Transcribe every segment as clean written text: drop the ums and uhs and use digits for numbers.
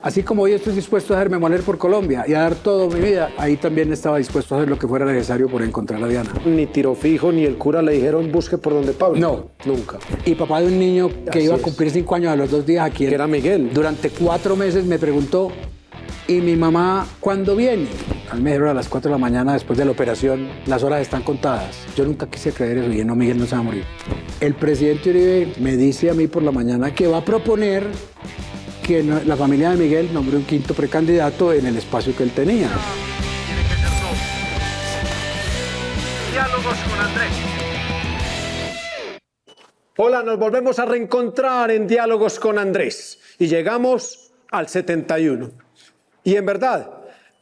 Así como hoy estoy dispuesto a dejarme moler por Colombia y a dar toda mi vida, ahí también estaba dispuesto a hacer lo que fuera necesario por encontrar a Diana. Ni tiro fijo, ni el cura le dijeron busque por donde Pablo. No. Nunca. Y papá de un niño que Así iba a es. cumplir 5 años a los 2 días aquí. Que era Miguel. Durante 4 meses me preguntó, ¿y mi mamá cuándo viene? A mí me dijeron a las 4 de la mañana después de la operación, las horas están contadas. Yo nunca quise creer eso y dije, no, Miguel no se va a morir. El presidente Uribe me dice a mí por la mañana que va a proponer que la familia de Miguel nombre un quinto precandidato en el espacio que él tenía. Tiene que ser dos. Diálogos con Andrés. Hola, nos volvemos a reencontrar en Diálogos con Andrés y llegamos al 71. Y en verdad,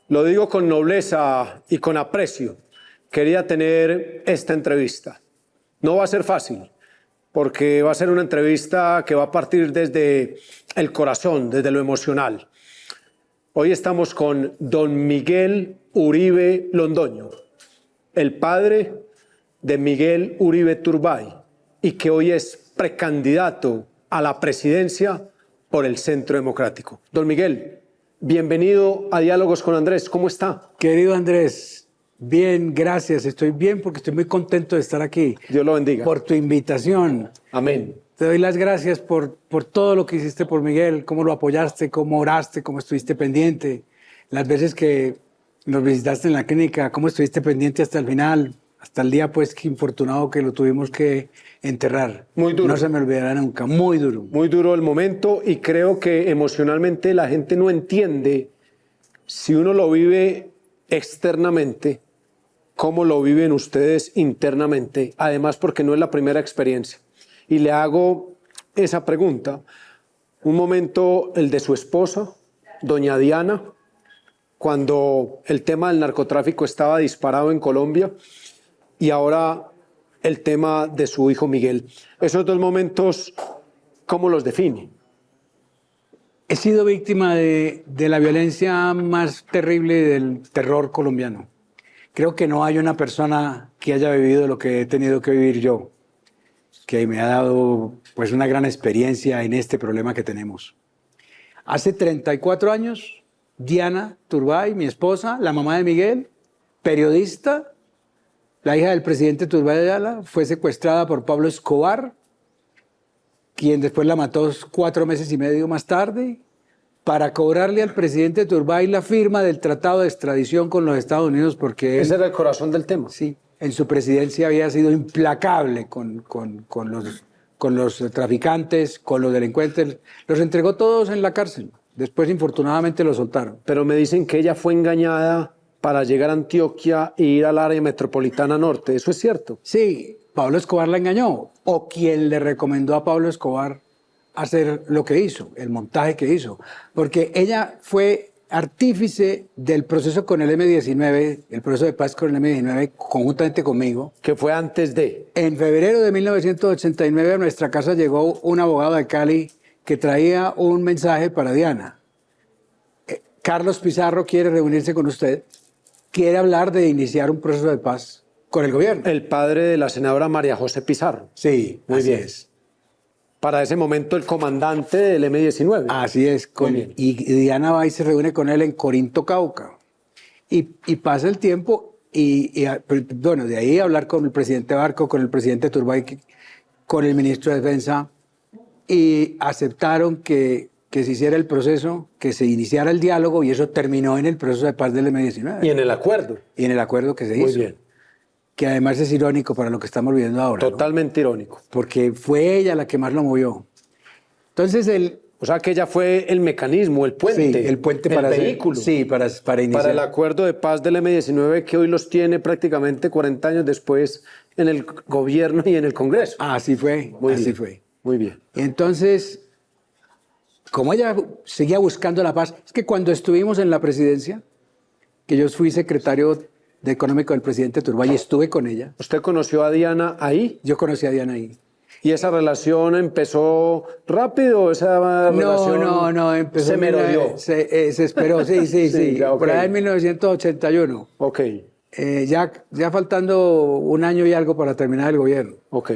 lo digo con nobleza y con aprecio, quería tener esta entrevista. No va a ser fácil, porque va a ser una entrevista que va a partir desde el corazón, desde lo emocional. Hoy estamos con don Miguel Uribe Londoño, el padre de Miguel Uribe Turbay, y que hoy es precandidato a la presidencia por el Centro Democrático. Don Miguel, bienvenido a Diálogos con Andrés. ¿Cómo está? Querido Andrés, bien, gracias. Estoy bien porque estoy muy contento de estar aquí. Dios lo bendiga. Por tu invitación. Amén. Te doy las gracias por todo lo que hiciste por Miguel, cómo lo apoyaste, cómo oraste, cómo estuviste pendiente. Las veces que nos visitaste en la clínica, cómo estuviste pendiente hasta el final, hasta el día pues que infortunado que lo tuvimos que enterrar. Muy duro. No se me olvidará nunca, muy duro. Muy duro el momento y creo que emocionalmente la gente no entiende si uno lo vive externamente, cómo lo viven ustedes internamente, además porque no es la primera experiencia. Y le hago esa pregunta. Un momento, el de su esposa, doña Diana, cuando el tema del narcotráfico estaba disparado en Colombia, y ahora el tema de su hijo Miguel. Esos dos momentos, ¿cómo los define? He sido víctima de la violencia más terrible del terror colombiano. Creo que no hay una persona que haya vivido lo que he tenido que vivir yo, que me ha dado pues una gran experiencia en este problema que tenemos. Hace 34 años, Diana Turbay, mi esposa, la mamá de Miguel, periodista, la hija del presidente Turbay Ayala, fue secuestrada por Pablo Escobar, quien después la mató 4 meses y medio más tarde, para cobrarle al presidente Turbay la firma del tratado de extradición con los Estados Unidos, porque él, Ese era el corazón del tema. sí, en su presidencia había sido implacable con los traficantes, con los delincuentes. Los entregó todos en la cárcel. Después, infortunadamente, los soltaron. Pero me dicen que ella fue engañada para llegar a Antioquia e ir al área metropolitana norte. ¿Eso es cierto? Sí, Pablo Escobar la engañó. O quien le recomendó a Pablo Escobar hacer lo que hizo, el montaje que hizo. Porque ella fue artífice del proceso con el M-19, el proceso de paz con el M-19, conjuntamente conmigo. Que fue antes de. En febrero de 1989 a nuestra casa llegó un abogado de Cali que traía un mensaje para Diana. Carlos Pizarro quiere reunirse con usted, quiere hablar de iniciar un proceso de paz con el gobierno. El padre de la senadora María José Pizarro. Sí, Muy así bien. es. Para ese momento el comandante del M-19. Así es. Muy bien. Y Diana va y se reúne con él en Corinto, Cauca. Y pasa el tiempo bueno, de ahí hablar con el presidente Barco, con el presidente Turbay, con el ministro de Defensa, y aceptaron que se hiciera el proceso, que se iniciara el diálogo, y eso terminó en el proceso de paz del M-19. Y en el acuerdo. Y en el acuerdo que se Muy hizo. bien. Que además es irónico para lo que estamos viviendo ahora. ¿no? Totalmente irónico. Porque fue ella la que más lo movió. Entonces, O sea que ella fue el mecanismo, el puente. sí, el puente para el vehículo. Sí, para iniciar. Para el acuerdo de paz del M-19 que hoy los tiene prácticamente 40 años después en el gobierno y en el Congreso. Así fue, Muy así bien. fue. Muy bien. Y entonces, como ella seguía buscando la paz, es que cuando estuvimos en la presidencia, que yo fui secretario de Económico del presidente Turbay y estuve con ella, ¿Usted conoció a Diana ahí? yo conocí a Diana ahí. ¿Y esa relación empezó rápido? ¿Esa relación No, empezó. se merodeó? Se esperó, sí. Sí, ya, ok. Por ahí en 1981. Ok, Ya faltando un año y algo para terminar el gobierno. ok.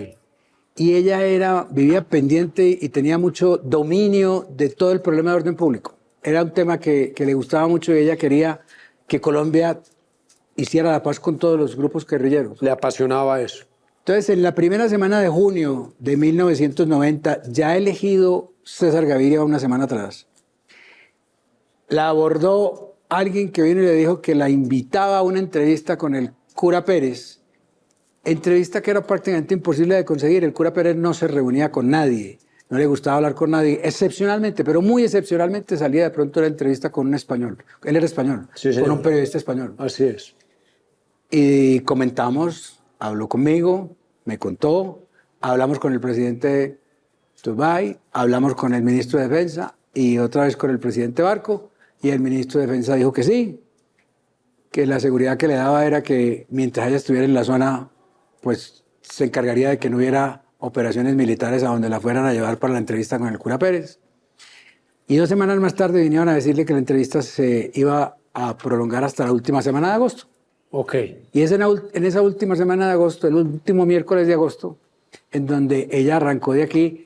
Y ella vivía pendiente y tenía mucho dominio de todo el problema de orden público. era un tema que le gustaba mucho y ella quería que Colombia hiciera la paz con todos los grupos guerrilleros. Le apasionaba eso. Entonces, en la primera semana de junio de 1990, ya elegido César Gaviria una semana atrás, la abordó alguien que vino y le dijo que la invitaba a una entrevista con el cura Pérez, entrevista que era prácticamente imposible de conseguir. El cura Pérez no se reunía con nadie, no le gustaba hablar con nadie, excepcionalmente, pero muy excepcionalmente salía de pronto la entrevista con un español. Él era español, Sí, con señor. un periodista español. Así es. Y comentamos, habló conmigo, me contó, hablamos con el presidente de Dubái, hablamos con el ministro de Defensa y otra vez con el presidente Barco, y el ministro de Defensa dijo que sí, que la seguridad que le daba era que mientras ella estuviera en la zona, pues se encargaría de que no hubiera operaciones militares a donde la fueran a llevar para la entrevista con el cura Pérez. Y 2 semanas más tarde vinieron a decirle que la entrevista se iba a prolongar hasta la última semana de agosto. Ok. Y es en esa última semana de agosto, el último miércoles de agosto, en donde ella arrancó de aquí.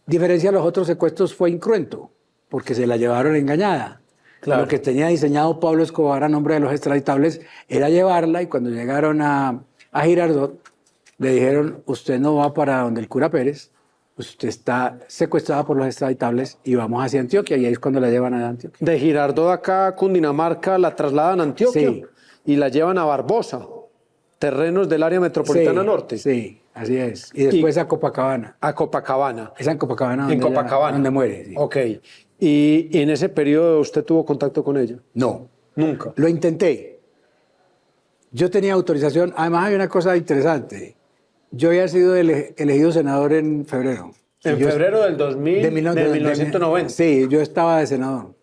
Diferencia a los otros secuestros, fue incruento, porque se la llevaron engañada. Claro. Lo que tenía diseñado Pablo Escobar a nombre de los extraditables era llevarla, y cuando llegaron a Girardot, le dijeron: usted no va para donde el cura Pérez, usted está secuestrada por los extraditables y vamos hacia Antioquia, y ahí es cuando la llevan a Antioquia. De Girardot acá a Cundinamarca la trasladan a Antioquia Sí. y la llevan a Barbosa, terrenos del área metropolitana Sí, norte, Sí, así es. Y después a Copacabana. a Copacabana. Es en Copacabana donde, En Copacabana. donde muere. Sí. Ok. Y en ese periodo usted tuvo contacto con ella. No, Nunca. lo intenté. Yo tenía autorización. Además, hay una cosa interesante. Yo había sido elegido senador en febrero. En Y yo- febrero del 2000, de 1990. Sí, yo estaba de senador.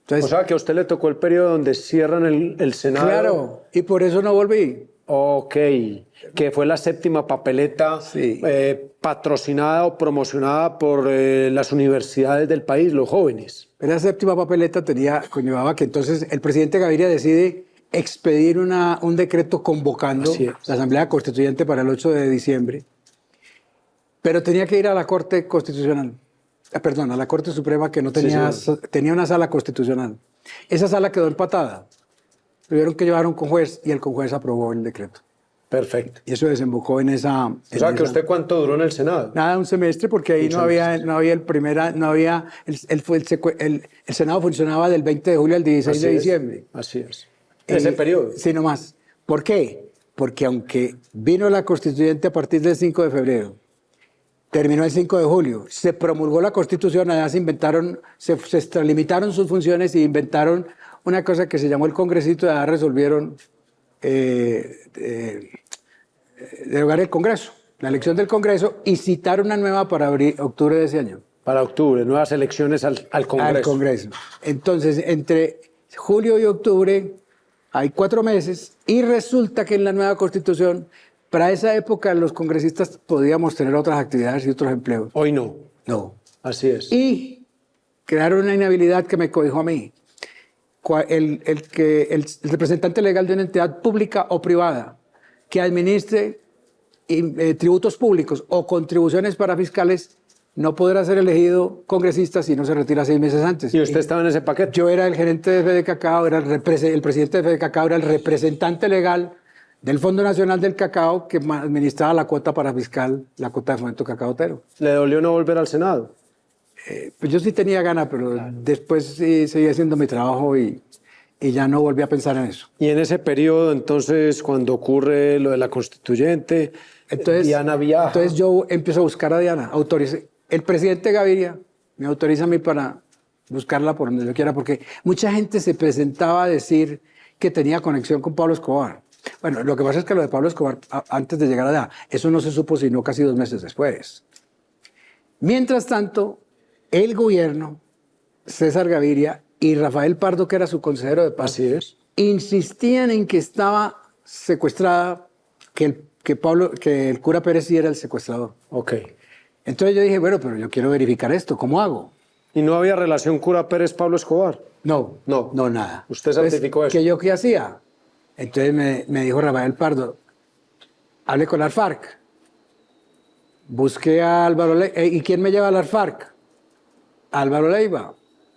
Entonces, O sea que a usted le tocó el periodo donde cierran el Senado. claro, y por eso no volví. Ok. Que fue la 7ª papeleta Sí. patrocinada o promocionada por las universidades del país, los jóvenes. Esa 7ª papeleta conllevaba que entonces el presidente Gaviria decide expedir un decreto convocando Así es. la Asamblea Constituyente para el 8 de diciembre, pero tenía que ir a la Corte Constitucional, perdón, a la Corte Suprema, que no tenía, tenía una sala constitucional. Esa sala quedó empatada. Tuvieron que llevar un conjuez y el conjuez aprobó el decreto. Perfecto. Y eso desembocó en esa... O sea que usted cuánto duró en el Senado. Nada, un semestre, porque ahí no había el Senado funcionaba del 20 de julio al 16 de diciembre. Así es. Ese periodo. Sí, no más. ¿Por qué? Porque aunque vino la constituyente a partir del 5 de febrero, terminó el 5 de julio, se promulgó la Constitución, allá se extralimitaron sus funciones y inventaron una cosa que se llamó el Congresito, y allá resolvieron derogar el Congreso, la elección del Congreso, y citar una nueva para octubre de ese año. Para octubre, nuevas elecciones al Congreso. Al Congreso. Entonces, entre julio y octubre hay 4 meses, y resulta que en la nueva Constitución, para esa época los congresistas podíamos tener otras actividades y otros empleos. Hoy no. No. Así es. Y crearon una inhabilidad que me cobijó a mí. El representante legal de una entidad pública o privada que administre tributos públicos o contribuciones para fiscales no podrá ser elegido congresista si no se retira 6 meses antes. ¿Y usted estaba en ese paquete? Yo era el gerente de Fede Cacao, el presidente de Fede Cacao era el representante legal del Fondo Nacional del Cacao que administraba la cuota para fiscal, la cuota de fomento cacaotero. ¿Le dolió no volver al Senado? Pues yo sí tenía ganas, pero después sí seguí haciendo mi trabajo y ya no volví a pensar en eso. Y en ese periodo, entonces, cuando ocurre lo de la constituyente, Diana viaja. Entonces yo empiezo a buscar a Diana. El presidente Gaviria me autoriza a mí para buscarla por donde yo quiera, porque mucha gente se presentaba a decir que tenía conexión con Pablo Escobar. Bueno, lo que pasa es que lo de Pablo Escobar, antes de llegar allá, eso no se supo sino casi 2 meses después. Mientras tanto, el gobierno, César Gaviria y Rafael Pardo, que era su consejero de paz, Así es. insistían en que estaba secuestrada, que el cura Pérez sí era el secuestrador. Ok. Entonces yo dije, bueno, pero yo quiero verificar esto, ¿cómo hago? ¿Y no había relación cura Pérez-Pablo Escobar? No, nada. ¿Usted certificó eso? ¿Qué hacía? Entonces me dijo Rafael Pardo, hable con las FARC. Busqué a Álvaro Leiva. ¿Y quién me lleva a las FARC? Álvaro Leiva.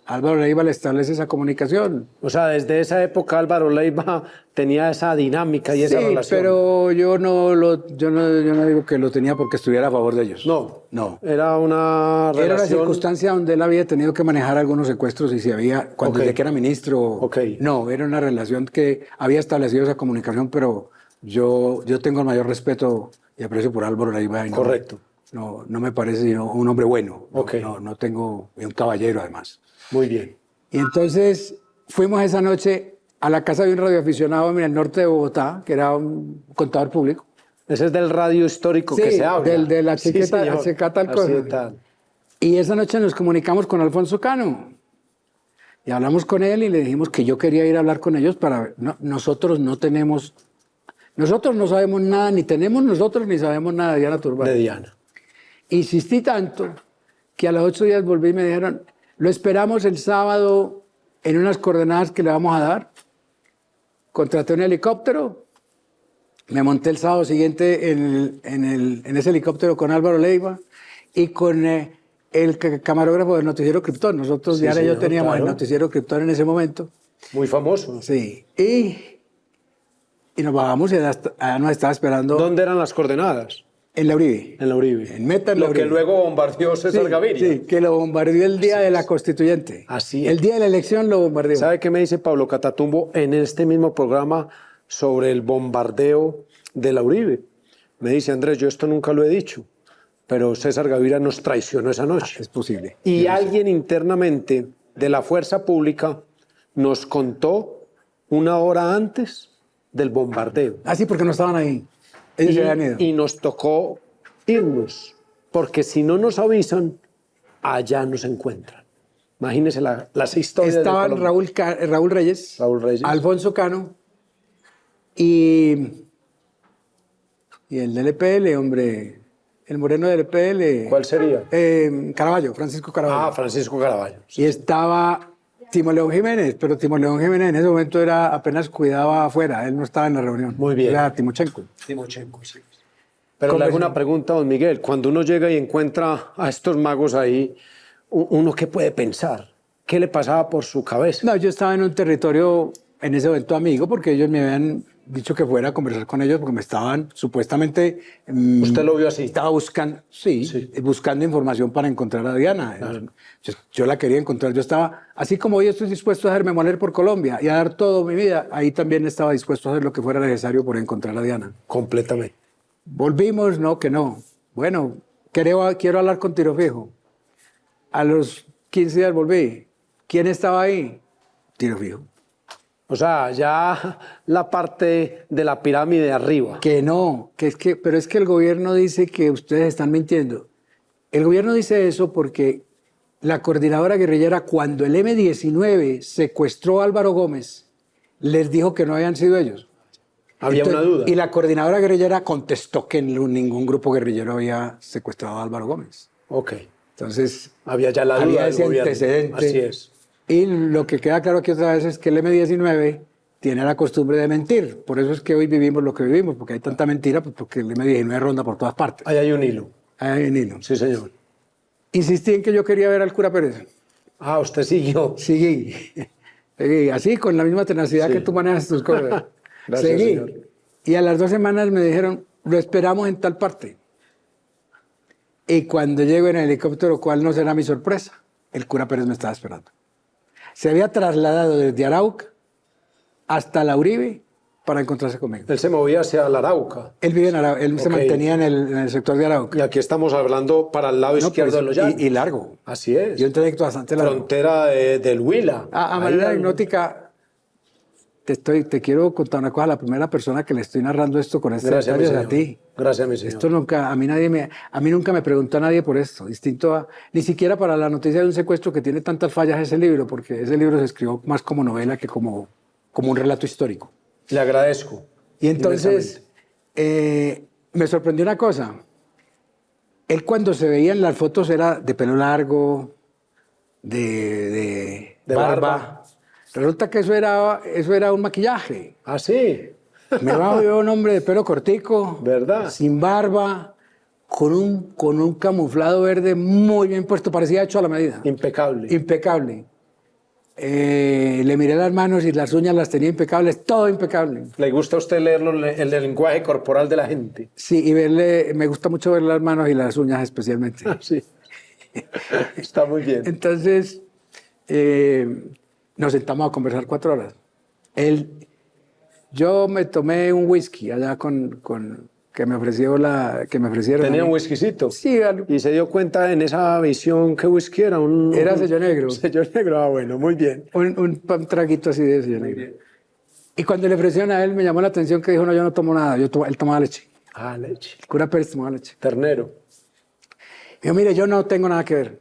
Álvaro Leiva le establece esa comunicación. O sea, desde esa época Álvaro Leiva tenía esa dinámica y esa Sí, relación. pero yo no digo que lo tenía porque estuviera a favor de ellos. No, No. era una Era una relación... circunstancia donde él había tenido que manejar algunos secuestros y si había, cuando Ok. desde que era ministro, Ok. no, era una relación que había establecido esa comunicación, pero yo tengo el mayor respeto y aprecio por Álvaro Leiva. Y no, Correcto. No me parece sino un hombre bueno. Ok. No tengo, y un caballero además. Muy bien. Y entonces fuimos esa noche a la casa de un radioaficionado en el norte de Bogotá, que era un contador público. Ese es del radio histórico Sí, que se habla. de la Sí, chiqueta, señor. chiqueta tal Así cosa. tal. Y esa noche nos comunicamos con Alfonso Cano. Y hablamos con él y le dijimos que yo quería ir a hablar con ellos para... nosotros no tenemos... Nosotros no sabemos nada, ni tenemos nosotros, ni sabemos nada de Diana Turbay. De Diana. Insistí tanto que a los 8 días volví y me dijeron, lo esperamos el sábado en unas coordenadas que le vamos a dar. Contraté un helicóptero, me monté el sábado siguiente en ese helicóptero con Álvaro Leiva y con el camarógrafo del noticiero Krypton. Nosotros, Sí, Diana y yo señor, teníamos claro. el noticiero Krypton en ese momento. Muy famoso. Sí. Y nos bajamos y allá nos estaba esperando ¿Dónde eran las coordenadas? en la Uribe. En la Uribe. En Meta, en la Lo que Uribe. luego bombardeó César Sí, Gaviria. sí, que lo bombardeó el día de la Constituyente. Así es. El día de la elección lo bombardeó. ¿Sabe qué me dice Pablo Catatumbo en este mismo programa sobre el bombardeo de la Uribe? Me dice, Andrés, yo esto nunca lo he dicho, pero César Gaviria nos traicionó esa noche. Es posible. Y alguien internamente de la fuerza pública nos contó una hora antes del bombardeo. Ah, sí, porque no estaban ahí. Ellos se habían ido. Y nos tocó irnos, porque si no nos avisan, allá nos encuentran. Imagínense las historias. de Estaban Colombia. Raúl Reyes, Raúl Reyes. Alfonso Cano y el del EPL, hombre, el moreno del EPL. ¿Cuál sería? Caraballo, Francisco Caraballo. Ah, Francisco Caraballo. Y estaba Timo León Jiménez, pero Timo León Jiménez en ese momento apenas cuidaba afuera, él no estaba en la reunión. Muy bien. Era Timochenko. Timochenko, sí. Pero le hago una pregunta, don Miguel. Cuando uno llega y encuentra a estos magos ahí, ¿uno qué puede pensar? ¿Qué le pasaba por su cabeza? No, yo estaba en un territorio en ese momento amigo porque ellos me habían dicho que fuera a conversar con ellos porque me estaban supuestamente... ¿Usted lo vio así? Estaba buscando, sí, buscando información para encontrar a Diana. Yo la quería encontrar. Yo estaba, así como hoy estoy dispuesto a hacerme moler por Colombia y a dar todo mi vida, ahí también estaba dispuesto a hacer lo que fuera necesario por encontrar a Diana. Completamente. Volvimos, no, que no. Bueno, quiero hablar con Tiro Fijo. A los 15 días volví. ¿Quién estaba ahí? Tiro Fijo. O sea, ya la parte de la pirámide arriba. Que no, pero es que el gobierno dice que ustedes están mintiendo. El gobierno dice eso porque la coordinadora guerrillera, cuando el M-19 secuestró a Álvaro Gómez, les dijo que no habían sido ellos. Había Entonces, una duda. Y la coordinadora guerrillera contestó que ningún grupo guerrillero había secuestrado a Álvaro Gómez. Ok. Entonces, Había ya la duda había del ese gobierno. antecedente. Así es. Y lo que queda claro aquí otra vez es que el M-19 tiene la costumbre de mentir. Por eso es que hoy vivimos lo que vivimos, porque hay tanta mentira, pues porque el M-19 ronda por todas partes. Ahí hay un hilo. Ahí hay un hilo. Sí, señor. Insistí en que yo quería ver al cura Pérez. Ah, usted siguió. Seguí. Seguí. Así, con la misma tenacidad Sí. que tú manejas tus cosas. Gracias, Seguí. señor. Y a las 2 semanas me dijeron, lo esperamos en tal parte. Y cuando llego en el helicóptero, ¿cuál no será mi sorpresa? El cura Pérez me estaba esperando. Se había trasladado desde Arauca hasta la Uribe para encontrarse conmigo. Él se movía hacia la Arauca. Él vive en Arauca, él se Ok. mantenía en el sector de Arauca. Y aquí estamos hablando para el lado No, izquierdo pues, de los llanos. y largo. Así es. Y un trayecto bastante largo. Frontera del Huila. A Ahí manera hay- anecdótica, te quiero contar una cosa. La primera persona que le estoy narrando esto con este Gracias, mi detalle es señor. a ti. Gracias, mi señor. Esto nunca, a mí nunca me preguntó a nadie por esto, distinto a, ni siquiera para la noticia de un secuestro que tiene tantas fallas ese libro, porque ese libro se escribió más como novela que como un relato histórico. Le agradezco. Y entonces, inmensamente. me sorprendió una cosa. Él cuando se veía en las fotos era de pelo largo, de barba. Resulta que eso era un maquillaje. Ah, sí. Me bajo yo un hombre de pelo cortico, ¿Verdad? sin barba, con un camuflado verde muy bien puesto, parecía hecho a la medida. Impecable. Impecable. Le miré las manos y las uñas las tenía impecables, todo impecable. ¿Le gusta a usted leer el lenguaje corporal de la gente? Sí, y me gusta mucho ver las manos y las uñas especialmente. Sí. Está muy bien. Entonces, nos sentamos a conversar 4 horas. Yo me tomé un whisky allá que me ofrecieron. ¿Tenía a mí. un whiskycito? Sí, ¿Y se dio cuenta en esa visión qué whisky era? Era sello negro. Sello negro, bueno, muy bien. Un traguito así de sello negro. Y cuando le ofrecieron a él, me llamó la atención que dijo, no, yo no tomo nada, él tomaba leche. Ah, leche. El cura Pérez tomaba leche. Ternero. Dijo, mire, yo no tengo nada que ver.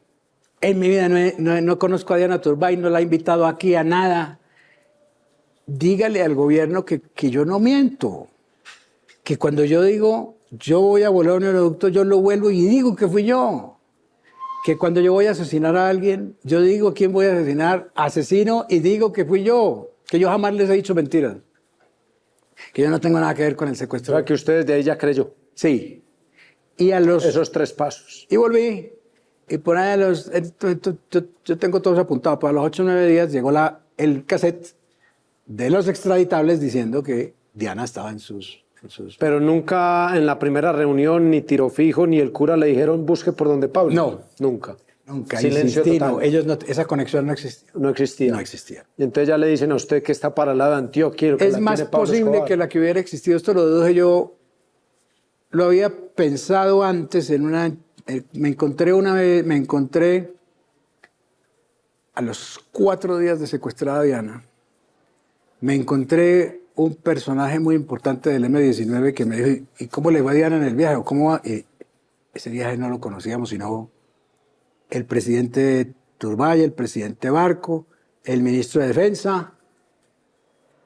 En mi vida no conozco a Diana Turbay, no la he invitado aquí a nada. Dígale al gobierno que yo no miento. Que cuando yo digo, yo voy a volar un oleoducto, yo lo vuelvo y digo que fui yo. Que cuando yo voy a asesinar a alguien, yo digo quién voy a asesinar, asesino, y digo que fui yo. Que yo jamás les he dicho mentiras. Que yo no tengo nada que ver con el O secuestro. sea, que usted desde ahí ya creyó. Sí. Y a los... Esos 3 pasos. Y volví. Y por ahí yo tengo todos apuntados. Pues a los 8 o 9 días llegó el cassette de los extraditables diciendo que Diana estaba en sus... Pero nunca en la primera reunión, ni tiro fijo, ni el cura le dijeron busque por donde Pablo. No. Nunca. Nunca. Silencio Insistí, total. no, esa conexión no existía. No existía. No existía. Y entonces ya le dicen a usted que está para el lado de Antioquia. Es más posible que la que hubiera existido, esto lo deduje yo, lo había pensado antes me encontré a los 4 días de secuestrada Diana, me encontré un personaje muy importante del M-19 que me dijo, ¿y cómo le va a Diana en el viaje? ¿O cómo va? Y ese viaje no lo conocíamos, sino el presidente Turbay, el presidente Barco, el ministro de Defensa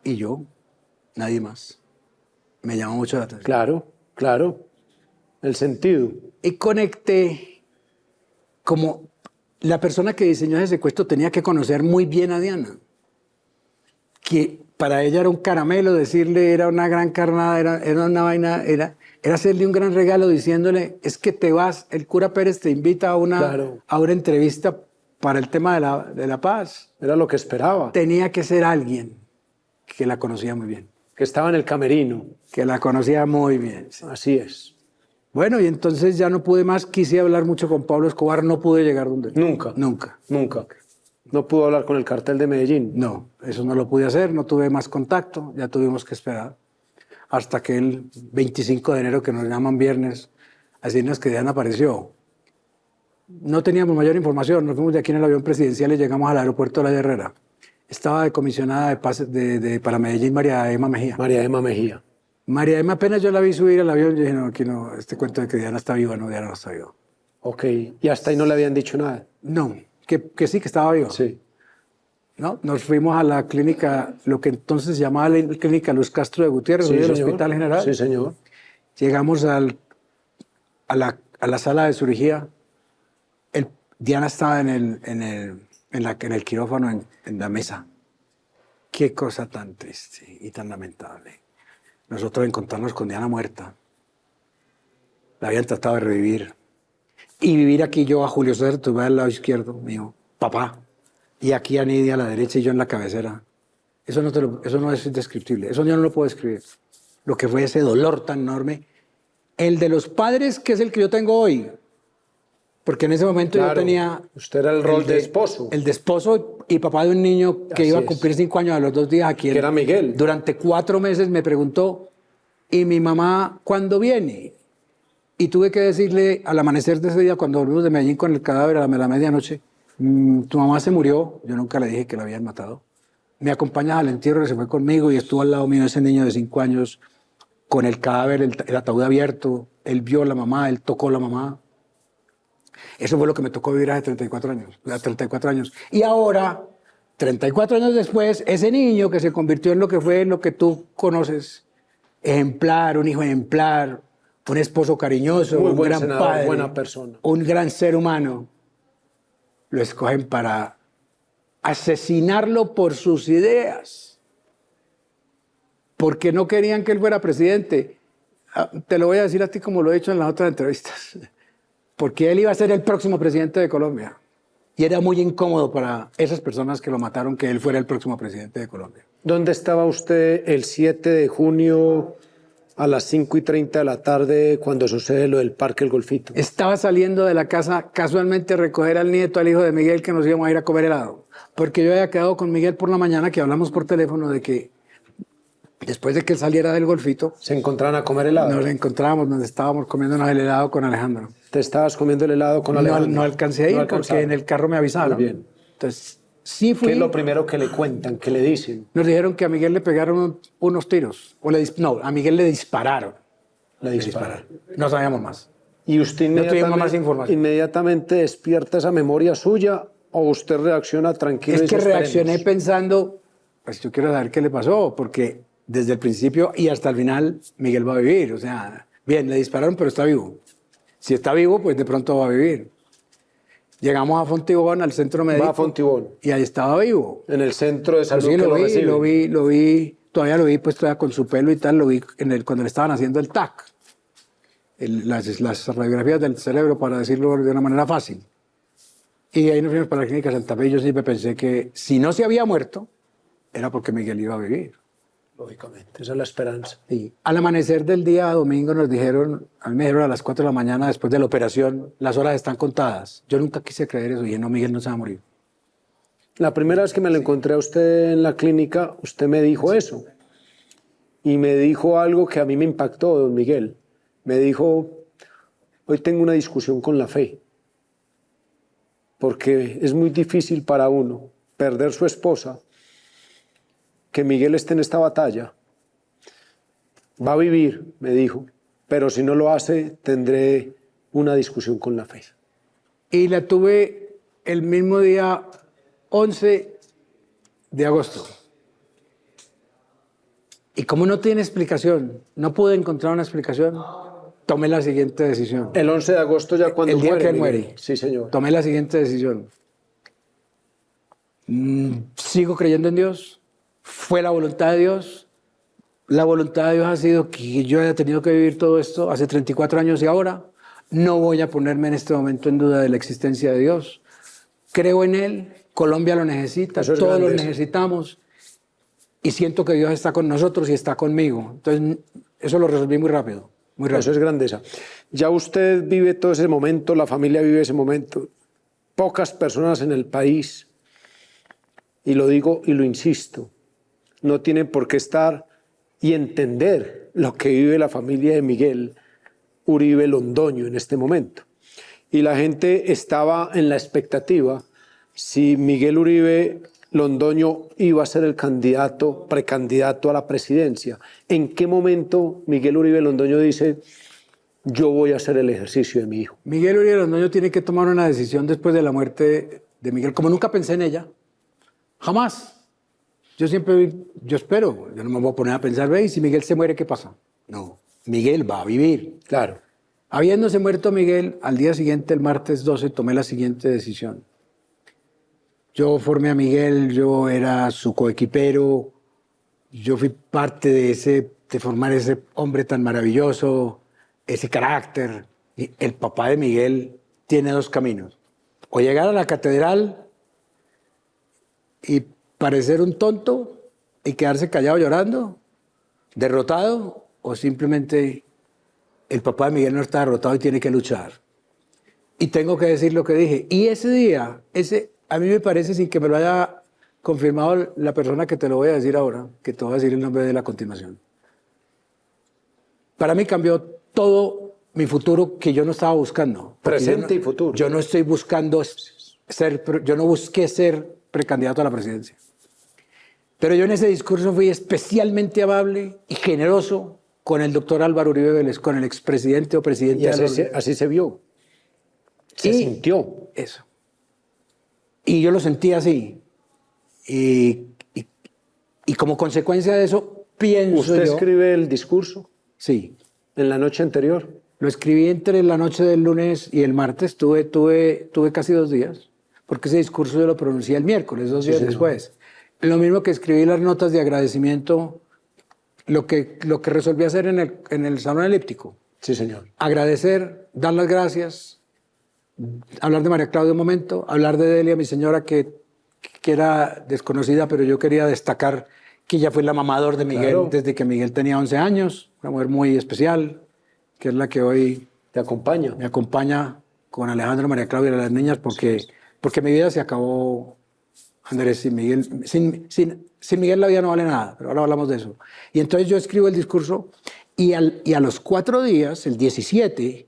y yo, nadie más. Me llamó mucho la atención. Claro, claro. El sentido. Y conecté como la persona que diseñó ese secuestro tenía que conocer muy bien a Diana. Que para ella era un caramelo, decirle era una gran carnada, era una vaina, era hacerle un gran regalo diciéndole, es que te vas, el cura Pérez te invita a una entrevista para el tema de la paz. Era lo que esperaba. Tenía que ser alguien que la conocía muy bien. Que estaba en el camerino. Que la conocía muy bien. Sí. Así es. Bueno, y entonces ya no pude más, quise hablar mucho con Pablo Escobar, no pude llegar donde él. Nunca. Nunca. Nunca. No pudo hablar con el cartel de Medellín. No, eso no lo pude hacer, no tuve más contacto, ya tuvimos que esperar hasta que el 25 de enero, que nos llaman viernes, a decirnos que Diana apareció. No teníamos mayor información, nos fuimos de aquí en el avión presidencial y llegamos al aeropuerto de La Herrera. Estaba de comisionada de paz para Medellín María Emma Mejía. María Emma Mejía. María Emma, apenas yo la vi subir al avión, yo dije, no, aquí no, este cuento de que Diana está viva, no, Diana no está viva. Ok, y hasta ahí no le habían dicho nada. No, que sí, que estaba viva. Sí. ¿No? Nos fuimos a la clínica, lo que entonces se llamaba la clínica Luz Castro de Gutiérrez, Sí, del señor. Hospital General. Sí, señor. Llegamos a la sala de cirugía. Diana estaba en el quirófano, en la mesa. Qué cosa tan triste y tan lamentable. Nosotros encontrarnos con Diana muerta. La habían tratado de revivir. Y vivir aquí yo a Julio César Turbay al lado izquierdo mío, papá. Y aquí a Nidia a la derecha y yo en la cabecera. Eso no es indescriptible. Eso yo no lo puedo describir. Lo que fue ese dolor tan enorme. El de los padres, que es el que yo tengo hoy. Porque en ese momento Claro, yo tenía... usted era el rol de esposo. El de esposo y papá de un niño que Así iba a es. cumplir 5 años a los 2 días aquí. Que era Miguel. Durante 4 meses me preguntó, ¿y mi mamá cuándo viene? Y tuve que decirle al amanecer de ese día, cuando volvimos de Medellín con el cadáver a la medianoche, tu mamá se murió. Yo nunca le dije que la habían matado. Me acompañas al entierro, se fue conmigo y estuvo al lado mío ese niño de 5 años con el cadáver, el ataúd abierto. Él vio a la mamá, él tocó a la mamá. Eso fue lo que me tocó vivir hace 34 años. Y ahora, 34 años después, ese niño que se convirtió en lo que fue, lo que tú conoces, ejemplar, un hijo ejemplar, un esposo cariñoso, Muy un buen gran senador, padre, buena persona. un gran ser humano, lo escogen para asesinarlo por sus ideas, porque no querían que él fuera presidente. Te lo voy a decir a ti como lo he dicho en las otras entrevistas, porque él iba a ser el próximo presidente de Colombia Y era muy incómodo para esas personas que lo mataron que él fuera el próximo presidente de Colombia. ¿Dónde estaba usted el 7 de junio a las 5:30 de la tarde cuando sucede lo del Parque El Golfito? Estaba saliendo de la casa casualmente a recoger al nieto, al hijo de Miguel, que nos íbamos a ir a comer helado. Porque yo había quedado con Miguel por la mañana, que hablamos por teléfono de que después de que él saliera del Golfito, ¿Se encontraron a comer helado? nos encontrábamos donde estábamos comiéndonos el helado con Alejandro. ¿Te estabas comiendo el helado con Alejandro? No alcancé a ir No porque alcanzaron. en el carro me avisaron. Muy bien. Entonces, sí fui. ¿Qué es lo primero que le cuentan, que le dicen? Nos dijeron que a Miguel le pegaron unos tiros. No, a Miguel le dispararon. Le dispararon. No sabíamos más. ¿Y usted No tuvimos más información. inmediatamente despierta esa memoria suya o usted reacciona tranquilo? Es y que dice, reaccioné "Esperemos"? pensando, pues yo quiero saber qué le pasó, porque desde el principio y hasta el final Miguel va a vivir. O sea, bien, le dispararon, pero está vivo. Si está vivo, pues de pronto va a vivir. Llegamos a Fontibón, al centro médico. Va a Fontibón, Y ahí estaba vivo. en el centro de salud Sí, que lo vi, recibe. lo vi, todavía lo vi, pues todavía con su pelo y tal, lo vi cuando le estaban haciendo el TAC. Las radiografías del cerebro, para decirlo de una manera fácil. Y de ahí nos fuimos para la clínica Santa Fe y yo siempre pensé que si no se había muerto, era porque Miguel iba a vivir. Lógicamente, esa es la esperanza. Y al amanecer del día domingo nos dijeron, a mí me dijeron a las 4 de la mañana después de la operación, las horas están contadas. Yo nunca quise creer eso y dije, no, Miguel no se va a morir. La primera vez que me lo encontré a usted en la clínica, usted me dijo eso. Y me dijo algo que a mí me impactó, don Miguel. Me dijo, hoy tengo una discusión con la fe. Porque es muy difícil para uno perder su esposa, que Miguel esté en esta batalla. Va a vivir, me dijo, pero si no lo hace, tendré una discusión con la fe. Y la tuve el mismo día 11 de agosto. Y como no tiene explicación, no pude encontrar una explicación, tomé la siguiente decisión. El 11 de agosto ya cuando El día muere, que él Miguel. muere. Sí, señor. Tomé la siguiente decisión. Sigo creyendo en Dios. Fue la voluntad de Dios. La voluntad de Dios ha sido que yo haya tenido que vivir todo esto hace 34 años y ahora no voy a ponerme en este momento en duda de la existencia de Dios. Creo en Él. Colombia lo necesita. Eso es Todos lo grandeza. necesitamos. Y siento que Dios está con nosotros y está conmigo. Entonces, eso lo resolví muy rápido. Muy rápido. Eso es grandeza. Ya usted vive todo ese momento, la familia vive ese momento. Pocas personas en el país, y lo digo y lo insisto, no tienen por qué estar y entender lo que vive la familia de Miguel Uribe Londoño en este momento. Y la gente estaba en la expectativa si Miguel Uribe Londoño iba a ser el precandidato a la presidencia. ¿En qué momento Miguel Uribe Londoño dice, yo voy a hacer el ejercicio de mi hijo? Miguel Uribe Londoño tiene que tomar una decisión después de la muerte de Miguel. Como nunca pensé en ella, jamás. Yo espero, yo no me voy a poner a pensar, ve, y si Miguel se muere, ¿qué pasa? No, Miguel va a vivir. Claro. Habiéndose muerto Miguel, al día siguiente, el martes 12, tomé la siguiente decisión. Yo formé a Miguel, yo era su coequipero, yo fui parte de formar ese hombre tan maravilloso, ese carácter. Y el papá de Miguel tiene dos caminos. O llegar a la catedral y parecer un tonto y quedarse callado llorando, derrotado, o simplemente el papá de Miguel no está derrotado y tiene que luchar. Y tengo que decir lo que dije. Y ese día, a mí me parece, sin que me lo haya confirmado la persona que te lo voy a decir ahora, que te voy a decir el nombre de la continuación. Para mí cambió todo mi futuro que yo no estaba buscando. Presente y futuro. Yo no estoy buscando yo no busqué ser precandidato a la presidencia. Pero yo en ese discurso fui especialmente amable y generoso con el doctor Álvaro Uribe Vélez, con el expresidente o presidente. Y así se vio. Se sintió. Eso. Y yo lo sentí así. Y como consecuencia de eso, pienso ¿Usted yo... escribe el discurso Sí. en la noche anterior? Lo escribí entre la noche del lunes y el martes. Tuve casi 2 días. Porque ese discurso yo lo pronuncié el miércoles, 2 días señor. después. Lo mismo que escribí las notas de agradecimiento, lo que resolví hacer en el salón elíptico. Sí, señor. Agradecer, dar las gracias, hablar de María Claudia un momento, hablar de Delia, mi señora, que era desconocida, pero yo quería destacar que ella fue la mamador de Miguel Claro. desde que Miguel tenía 11 años, una mujer muy especial, que es la que hoy Te acompaña. me acompaña con Alejandro, María Claudia y las niñas, porque mi vida se acabó, Andrés, sin Miguel. Sin Miguel la vida no vale nada, pero ahora hablamos de eso. Y entonces yo escribo el discurso y a los 4 días, el 17,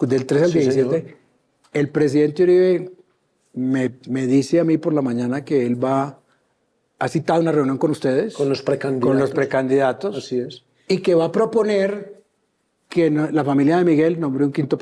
del 3 al Sí, 17, señor. el presidente Uribe me dice a mí por la mañana que él ha citado una reunión con ustedes. Con los precandidatos. Con los precandidatos. Así es. Y que va a proponer que la familia de Miguel nombre un quinto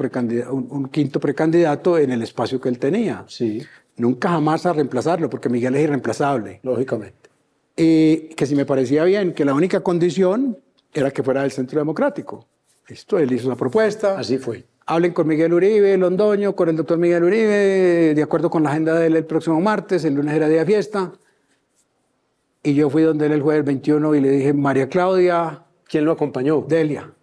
precandidato en el espacio que él tenía. Sí, Nunca jamás a reemplazarlo, porque Miguel es irreemplazable. lógicamente. Y que si me parecía bien, que la única condición era que fuera del Centro Democrático. Listo, él hizo la propuesta. Así fue. Hablen con Miguel Uribe, Londoño, con el doctor Miguel Uribe, de acuerdo con la agenda de él el próximo martes, el lunes era día de fiesta. Y yo fui donde él el jueves 21 y le dije, María Claudia, ¿Quién lo acompañó? Delia,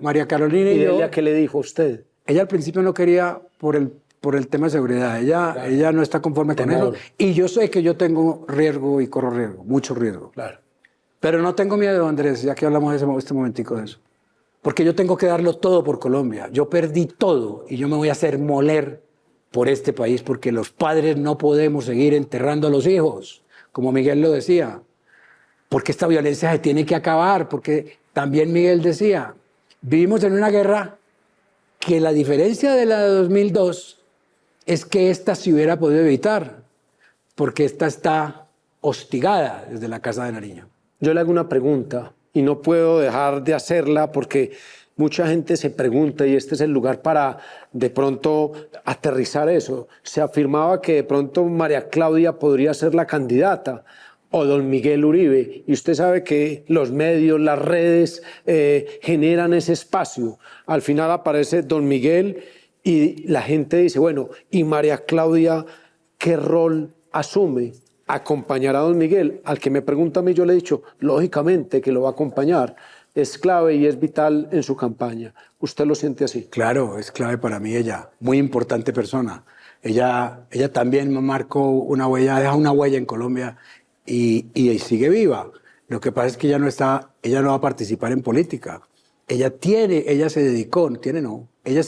María Carolina ¿Y y yo. Delia qué le dijo a usted? Ella al principio no quería por el tema de seguridad. Ella no está conforme con Temor. eso. Y yo sé que yo tengo riesgo y corro riesgo, mucho riesgo. Claro. Pero no tengo miedo, Andrés, ya que hablamos de este momentico de eso. Porque yo tengo que darlo todo por Colombia. Yo perdí todo y yo me voy a hacer moler por este país porque los padres no podemos seguir enterrando a los hijos, como Miguel lo decía. Porque esta violencia se tiene que acabar, porque también Miguel decía, vivimos en una guerra que la diferencia de la de 2002 es que esta se hubiera podido evitar, porque esta está hostigada desde la Casa de Nariño. Yo le hago una pregunta y no puedo dejar de hacerla porque mucha gente se pregunta y este es el lugar para de pronto aterrizar eso. Se afirmaba que de pronto María Claudia podría ser la candidata o don Miguel Uribe. Y usted sabe que los medios, las redes generan ese espacio. Al final aparece don Miguel y la gente dice, bueno, ¿y María Claudia qué rol asume? Acompañar a don Miguel. Al que me pregunta a mí, yo le he dicho, lógicamente que lo va a acompañar. Es clave y es vital en su campaña. ¿Usted lo siente así? Claro, es clave para mí ella, muy importante persona. Ella también me marcó una huella, deja una huella en Colombia y sigue viva. Lo que pasa es que ella no va a participar en política. Ella se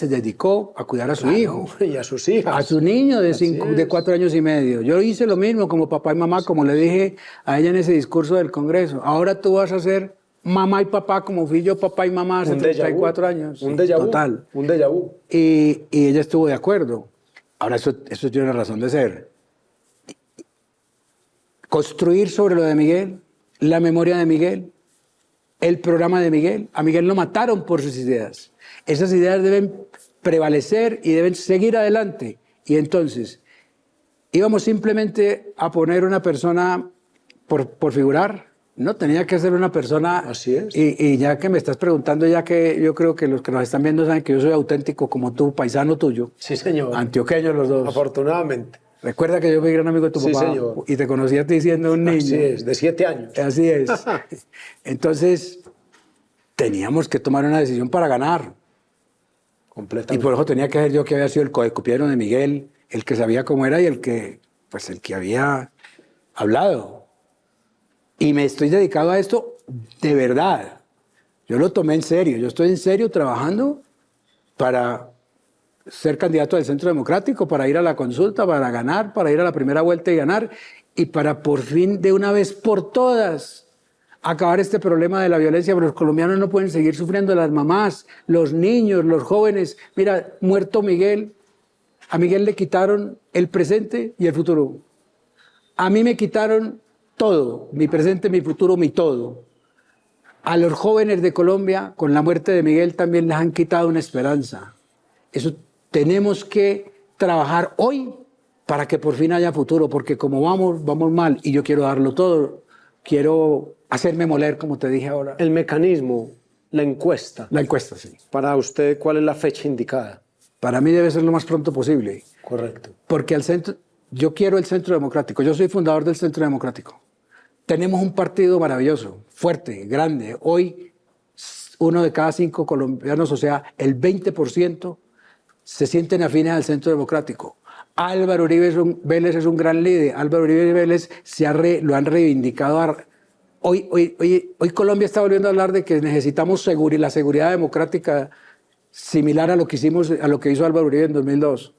dedicó a cuidar a su hijo. Y a sus hijas. A su niño de Así es. 4 años y medio. Yo hice lo mismo como papá y mamá, como le dije a ella en ese discurso del Congreso. Ahora tú vas a ser mamá y papá como fui yo papá y mamá hace Un déjà vu. 34 años. Un Sí, déjà vu. total. Un déjà vu. Y ella estuvo de acuerdo. Ahora eso tiene una razón de ser. Construir sobre lo de Miguel, la memoria de Miguel, el programa de Miguel. A Miguel lo mataron por sus ideas. Esas ideas deben prevalecer y deben seguir adelante. Y entonces, íbamos simplemente a poner una persona por figurar. No, tenía que ser una persona. Así es. Y ya que me estás preguntando, ya que yo creo que los que nos están viendo saben que yo soy auténtico como tú, paisano tuyo. Sí, señor. Antioqueños los dos. Afortunadamente. Recuerda que yo fui gran amigo de tu Sí, papá señor. y te conocí a ti siendo un niño. Así es, de 7 años. Así es. Entonces, teníamos que tomar una decisión para ganar. Y Completamente. por eso tenía que ser yo que había sido el coecupiero de Miguel, el que sabía cómo era y el que había hablado. Y me estoy dedicado a esto de verdad. Yo lo tomé en serio. Yo estoy en serio trabajando para ser candidato del Centro Democrático, para ir a la consulta, para ganar, para ir a la primera vuelta y ganar, y para por fin, de una vez por todas, acabar este problema de la violencia. Pero los colombianos no pueden seguir sufriendo, las mamás, los niños, los jóvenes. Mira, muerto Miguel, a Miguel le quitaron el presente y el futuro. A mí me quitaron todo, mi presente, mi futuro, mi todo. A los jóvenes de Colombia, con la muerte de Miguel, también les han quitado una esperanza. Eso tenemos que trabajar hoy para que por fin haya futuro, porque como vamos mal y yo quiero darlo todo, quiero hacerme moler, como te dije ahora. El mecanismo, la encuesta. La encuesta, sí. Para usted, ¿cuál es la fecha indicada? Para mí debe ser lo más pronto posible, Correcto. porque yo quiero el Centro Democrático, yo soy fundador del Centro Democrático. Tenemos un partido maravilloso, fuerte, grande. Hoy, 1 de cada 5 colombianos, o sea, el 20%, se sienten afines al Centro Democrático. Álvaro Uribe Vélez es un gran líder. Álvaro Uribe Vélez lo han reivindicado. Hoy Colombia está volviendo a hablar de que necesitamos la seguridad democrática similar a lo que hizo Álvaro Uribe en 2002.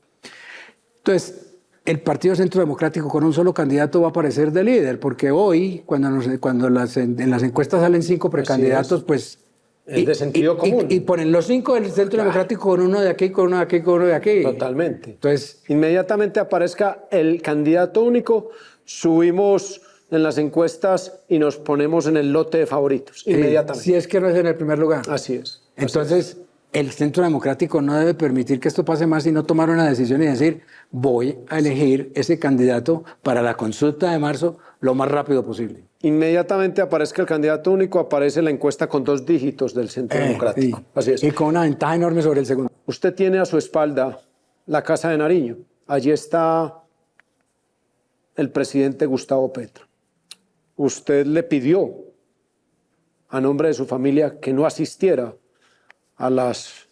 Entonces, el Partido Centro Democrático con un solo candidato va a aparecer de líder, porque hoy, cuando en las encuestas salen 5 precandidatos, pues... Es de sentido común. Y ponen los 5 del Centro Democrático con uno de aquí, con uno de aquí, con uno de aquí. Totalmente. Entonces, inmediatamente aparezca el candidato único, subimos en las encuestas y nos ponemos en el lote de favoritos. Inmediatamente. Si es que no es en el primer lugar. Así es. Entonces, el Centro Democrático no debe permitir que esto pase más, sino tomar una decisión y decir, voy a elegir ese candidato para la consulta de marzo lo más rápido posible. Inmediatamente aparezca el candidato único, aparece la encuesta con 2 dígitos del Centro Democrático. Sí. Así es. Y con una ventaja enorme sobre el segundo. Usted tiene a su espalda la Casa de Nariño. Allí está el presidente Gustavo Petro. Usted le pidió a nombre de su familia que no asistiera a las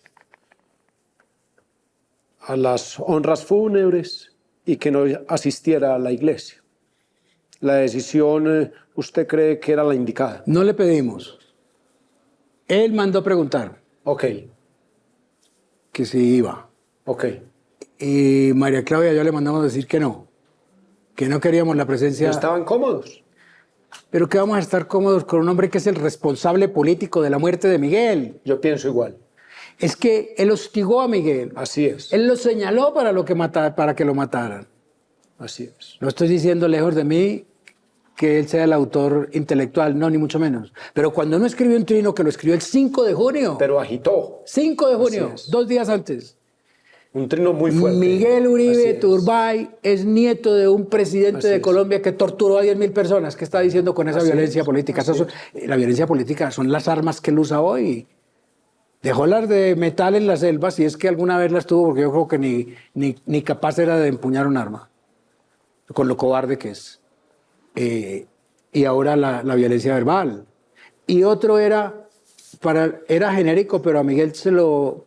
honras fúnebres y que no asistiera a la iglesia. La decisión, ¿usted cree que era la indicada? No le pedimos. Él mandó preguntar Ok, que si iba. ok. Y María Claudia y yo le mandamos decir que no queríamos la presencia. ¿No estaban cómodos? Pero que vamos a estar cómodos con un hombre que es el responsable político de la muerte de Miguel. Yo pienso igual. Es que él hostigó a Miguel. Así es. Él lo señaló para que lo mataran. Así es. No estoy diciendo lejos de mí que él sea el autor intelectual, no, ni mucho menos. Pero cuando no escribió un trino, que lo escribió el 5 de junio. Pero agitó. 5 de junio, Así es. 2 días antes. Un trino muy fuerte. Miguel Así Uribe es. Turbay es nieto de un presidente Así de es. Colombia que torturó a 10.000 personas. ¿Qué está diciendo con esa Así violencia es. política? Así La violencia política son las armas que él usa hoy. Dejó las de metal en las selvas, si es que alguna vez las tuvo, porque yo creo que ni capaz era de empuñar un arma, con lo cobarde que es. Y ahora la violencia verbal. Y otro era genérico, pero a Miguel se lo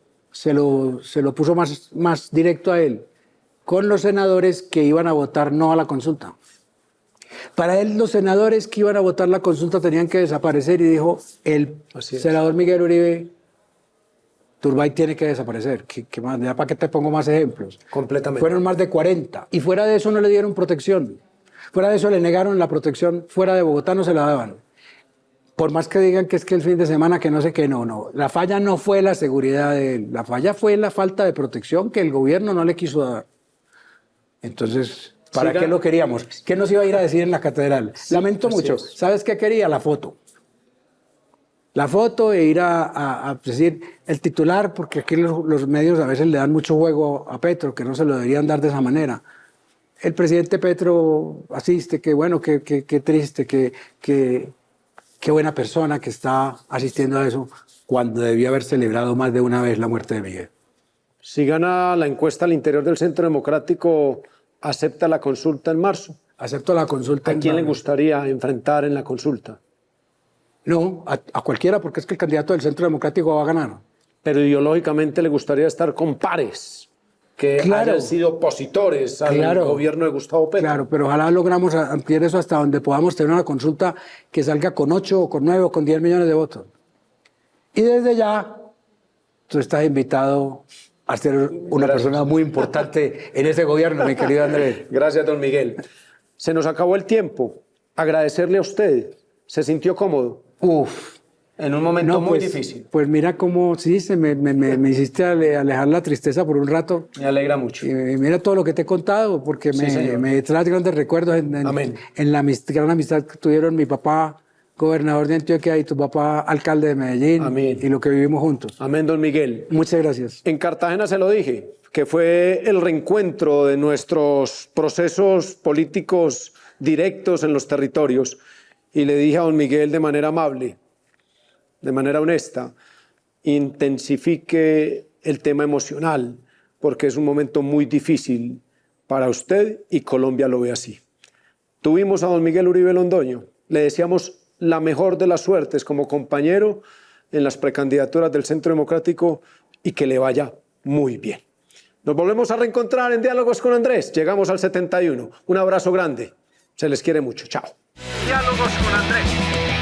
puso más directo a él, con los senadores que iban a votar no a la consulta. Para él, los senadores que iban a votar la consulta tenían que desaparecer y dijo, el Así es. senador Miguel Uribe Turbay tiene que desaparecer. ¿Qué más? Ya para qué te pongo más ejemplos. Completamente. Fueron más de 40. Y fuera de eso no le dieron protección. Fuera de eso le negaron la protección. Fuera de Bogotá no se la daban. Por más que digan que es que el fin de semana, que no sé qué, no. La falla no fue la seguridad de él. La falla fue la falta de protección que el gobierno no le quiso dar. Entonces, ¿para qué lo queríamos? ¿Qué nos iba a ir a decir en la catedral? Lamento mucho. es. ¿Sabes qué quería? La foto. La foto e ir a decir el titular, porque aquí los medios a veces le dan mucho juego a Petro, que no se lo deberían dar de esa manera. El presidente Petro asiste, qué bueno, qué triste, qué buena persona que está asistiendo a eso, cuando debió haber celebrado más de una vez la muerte de Miguel. Si gana la encuesta al interior del Centro Democrático, ¿acepta la consulta en marzo? Acepto la consulta. ¿A quién le gustaría enfrentar en la consulta? No, a cualquiera, porque es que el candidato del Centro Democrático va a ganar. Pero ideológicamente le gustaría estar con pares que Claro. hayan sido opositores al Claro. gobierno de Gustavo Petro. Claro, pero ojalá logramos ampliar eso hasta donde podamos tener una consulta que salga con 8 o con 9 o con 10 millones de votos. Y desde ya, tú estás invitado a ser una persona muy importante en ese gobierno, mi querido Andrés. Gracias, don Miguel. Se nos acabó el tiempo. Agradecerle a usted. ¿Se sintió cómodo? Uf. En un momento muy pues, difícil. Pues mira cómo, sí, me hiciste alejar la tristeza por un rato. Me alegra mucho. Y mira todo lo que te he contado, porque Sí, señor. me trae grandes recuerdos Amén. en la gran amistad que tuvieron mi papá, gobernador de Antioquia, y tu papá, alcalde de Medellín. Amén. Y lo que vivimos juntos. Amén, don Miguel. Muchas gracias. En Cartagena se lo dije, que fue el reencuentro de nuestros procesos políticos directos en los territorios. Y le dije a don Miguel de manera amable, de manera honesta, intensifique el tema emocional, porque es un momento muy difícil para usted y Colombia lo ve así. Tuvimos a don Miguel Uribe Londoño, le deseamos la mejor de las suertes como compañero en las precandidaturas del Centro Democrático y que le vaya muy bien. Nos volvemos a reencontrar en Diálogos con Andrés. Llegamos al 71. Un abrazo grande. Se les quiere mucho. Chao. Diálogos con Andrés.